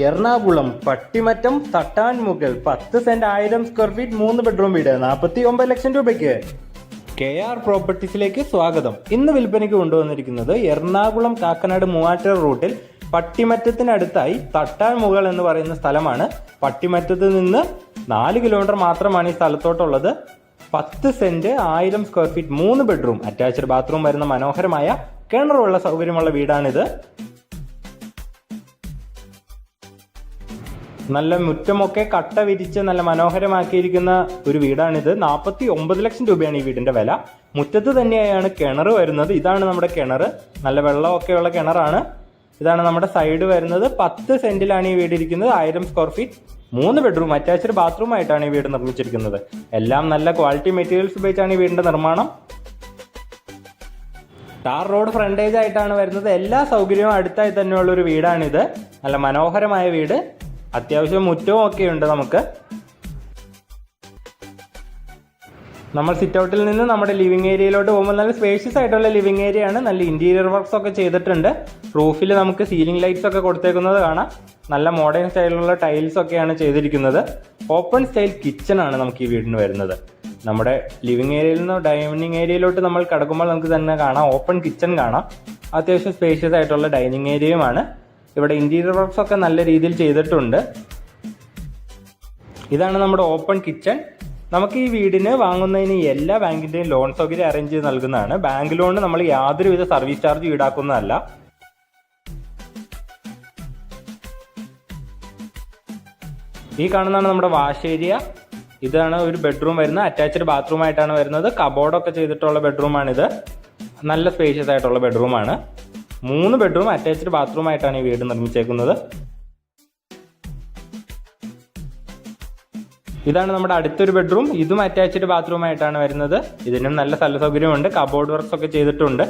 Ernakulam Pattimattam Thattanmukal 10 cent 1000 square feet 3 bedroom വീട് 49 ലക്ഷം രൂപയ്ക്ക്. KR പ്രോപ്പർട്ടീസിലേക്ക് സ്വാഗതം. ഇന്ന് വിൽപ്പനയ്ക്ക് കൊണ്ടുവന്നിരിക്കുന്നത് എറണാകുളം കാക്കനാട് മൂവാറ്റുപുഴ റൂട്ടിൽ പട്ടിമറ്റത്തിനടുത്തായി തട്ടാൻമുകൾ എന്ന് പറയുന്ന സ്ഥലമാണ്. പട്ടിമറ്റത്ത് നിന്ന് 4 കിലോമീറ്റർ മാത്രമാണ് ഈ സ്ഥലത്തോട്ടുള്ളത്. 10 cent 1000 square feet 3 bedroom attached bathroom വരുന്ന മനോഹരമായ കിണറുള്ള സൗകര്യമുള്ള വീടാണിത്. നല്ല മുറ്റമൊക്കെ കട്ട വിരിച്ച് നല്ല മനോഹരമാക്കിയിരിക്കുന്ന ഒരു വീടാണിത്. 49 ലക്ഷം രൂപയാണ് ഈ വീടിന്റെ വില. മുറ്റത്ത് തന്നെയാണ് കിണർ വരുന്നത്. ഇതാണ് നമ്മുടെ കിണർ. നല്ല വെള്ളമൊക്കെയുള്ള കിണറാണ്. ഇതാണ് നമ്മുടെ സൈഡ് വരുന്നത്. 10 സെന്റിലാണ് ഈ വീട് ഇരിക്കുന്നത്. 1000 square feet 3 bedroom attached bathroom ആയിട്ടാണ് ഈ വീട് നിർമ്മിച്ചിരിക്കുന്നത്. എല്ലാം നല്ല ക്വാളിറ്റി മെറ്റീരിയൽസ് ഉപയോഗിച്ചാണ് ഈ വീടിന്റെ നിർമ്മാണം. ടാർ റോഡ് ഫ്രണ്ടേജ് ആയിട്ടാണ് വരുന്നത്. എല്ലാ സൗകര്യവും അടുത്തായി തന്നെയുള്ള ഒരു വീടാണിത്. നല്ല മനോഹരമായ വീട്. അത്യാവശ്യം മുറ്റവും ഒക്കെ ഉണ്ട്. നമ്മൾ സിറ്റ് ഔട്ടിൽ നിന്ന് നമ്മുടെ ലിവിംഗ് ഏരിയയിലോട്ട് പോകുമ്പോൾ നല്ല സ്പേഷ്യസ് ആയിട്ടുള്ള ലിവിംഗ് ഏരിയ ആണ്. നല്ല ഇന്റീരിയർ വർക്ക്സ് ഒക്കെ ചെയ്തിട്ടുണ്ട്. റൂഫിൽ നമുക്ക് സീലിംഗ് ലൈറ്റ്സ് ഒക്കെ കൊടുത്തേക്കുന്നത് കാണാം. നല്ല മോഡേൺ സ്റ്റൈലിലുള്ള ടൈൽസ് ഒക്കെയാണ് ചെയ്തിരിക്കുന്നത്. ഓപ്പൺ സ്റ്റൈൽ കിച്ചൺ ആണ് നമുക്ക് ഈ വീടിന് വരുന്നത്. നമ്മുടെ ലിവിംഗ് ഏരിയയിൽ നിന്ന് ഡൈനിങ് ഏരിയയിലോട്ട് നമ്മൾ കടക്കുമ്പോൾ നമുക്ക് തന്നെ കാണാം ഓപ്പൺ കിച്ചൺ കാണാം. അത്യാവശ്യം സ്പേഷ്യസ് ആയിട്ടുള്ള ഡൈനിങ് ഏരിയയുമാണ്. ഇവിടെ ഇന്റീരിയർ വർക്ക്സ് ഒക്കെ നല്ല രീതിയിൽ ചെയ്തിട്ടുണ്ട്. ഇതാണ് നമ്മുടെ ഓപ്പൺ കിച്ചൺ. നമുക്ക് ഈ വീടിന് വാങ്ങുന്നതിന് എല്ലാ ബാങ്കിന്റെയും ലോൺ സൗകര്യം അറേഞ്ച് ചെയ്ത് നൽകുന്നതാണ്. ബാങ്ക് ലോണിന് നമ്മൾ യാതൊരുവിധ സർവീസ് ചാർജ് ഈടാക്കുന്നതല്ല. ഈ കാണുന്നതാണ് നമ്മുടെ വാഷ് ഏരിയ. ഇതാണ് ഒരു ബെഡ്റൂം വരുന്നത്. അറ്റാച്ച്ഡ് ബാത്റൂം ആയിട്ടാണ് വരുന്നത്. കബോർഡൊക്കെ ചെയ്തിട്ടുള്ള ബെഡ്റൂമാണിത്. നല്ല സ്പേഷ്യസ് ആയിട്ടുള്ള ബെഡ്റൂമാണ്. 3 ബെഡ്റൂം അറ്റാച്ച്ഡ് ബാത്റൂം ആയിട്ടാണ് ഈ വീട് നിർമ്മിച്ചേക്കുന്നത്. ഇതാണ് നമ്മുടെ അടുത്തൊരു ബെഡ്റൂം. ഇതും അറ്റാച്ച്ഡ് ബാത്റൂം ആയിട്ടാണ് വരുന്നത്. ഇതിനും നല്ല സ്ഥല സൗകര്യമുണ്ട്. കബോർഡ് വർക്ക്സ് ഒക്കെ ചെയ്തിട്ടുണ്ട്.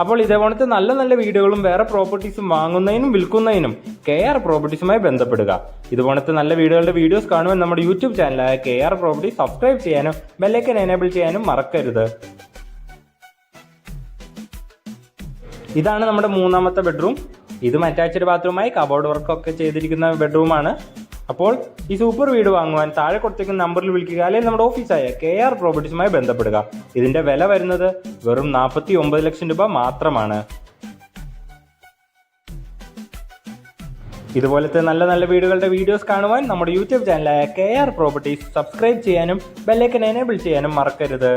അപ്പോൾ ഇതേപോലത്തെ നല്ല നല്ല വീടുകളും വേറെ പ്രോപ്പർട്ടീസും വാങ്ങുന്നതിനും വിൽക്കുന്നതിനും KR പ്രോപ്പർട്ടീസുമായി ബന്ധപ്പെടുക. ഇതുപോലത്തെ നല്ല വീടുകളുടെ വീഡിയോസ് കാണുവാൻ നമ്മുടെ യൂട്യൂബ് ചാനലായ KR പ്രോപ്പർട്ടീസ് സബ്സ്ക്രൈബ് ചെയ്യാനും ബെല്ലൈക്കൻ എനേബിൾ ചെയ്യാനും മറക്കരുത്. ഇതാണ് നമ്മുടെ 3ാമത്തെ ബെഡ്റൂം. ഇതും അറ്റാച്ച്ഡ് ബാത്റൂമായി കബോർഡ് വർക്കൊക്കെ ചെയ്തിരിക്കുന്ന ബെഡ്റൂമാണ്. അപ്പോൾ ഈ സൂപ്പർ വീട് വാങ്ങുവാൻ താഴെ കൊടുത്തിരിക്കുന്ന നമ്പറിൽ വിളിക്കുക, അല്ലെങ്കിൽ നമ്മുടെ ഓഫീസായ KR പ്രോപ്പർട്ടീസുമായി ബന്ധപ്പെടുക. ഇതിന്റെ വില വരുന്നത് വെറും 49 ലക്ഷം രൂപ മാത്രമാണ്. ഇതുപോലത്തെ നല്ല നല്ല വീടുകളുടെ വീഡിയോസ് കാണുവാൻ നമ്മുടെ യൂട്യൂബ് ചാനലായ KR പ്രോപ്പർട്ടീസ് സബ്സ്ക്രൈബ് ചെയ്യാനും ബെല്ലൈക്കൻ എനേബിൾ ചെയ്യാനും മറക്കരുത്.